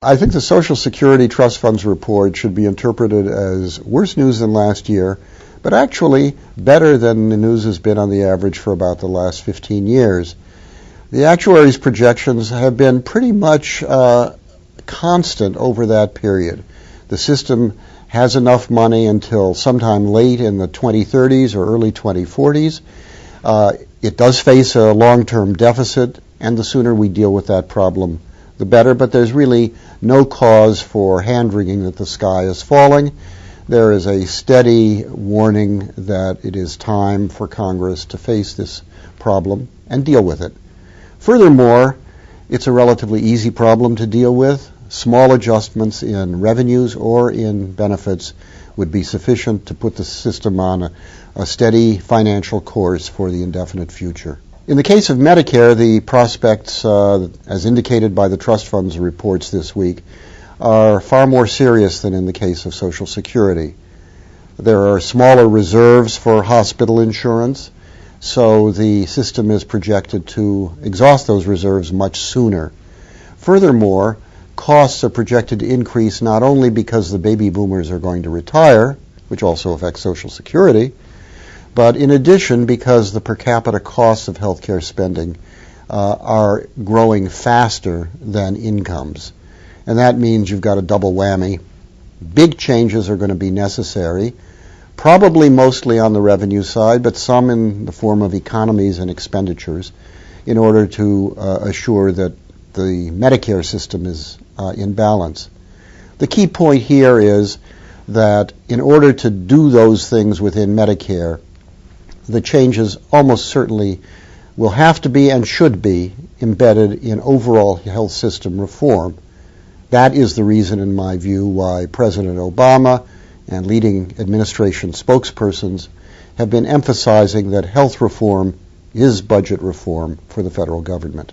I think the Social Security Trust Funds report should be interpreted as worse news than last year, but actually better than the news has been on the average for about the last 15 years. The actuaries' projections have been pretty much constant over that period. The system has enough money until sometime late in the 2030s or early 2040s. It does face a long-term deficit, and the sooner we deal with that problem, the better, but there's really no cause for hand-wringing that the sky is falling. There is a steady warning that it is time for Congress to face this problem and deal with it. Furthermore, it's a relatively easy problem to deal with. Small adjustments in revenues or in benefits would be sufficient to put the system on a steady financial course for the indefinite future. In the case of Medicare, the prospects, as indicated by the trust funds reports this week, are far more serious than in the case of Social Security. There are smaller reserves for hospital insurance, so the system is projected to exhaust those reserves much sooner. Furthermore, costs are projected to increase not only because the baby boomers are going to retire, which also affects Social Security, but in addition because the per capita costs of healthcare spending are growing faster than incomes. And that means you've got a double whammy. Big changes are going to be necessary, probably mostly on the revenue side, but some in the form of economies and expenditures in order to assure that the Medicare system is in balance. The key point here is that in order to do those things within Medicare, the changes almost certainly will have to be and should be embedded in overall health system reform. That is the reason, in my view, why President Obama and leading administration spokespersons have been emphasizing that health reform is budget reform for the federal government.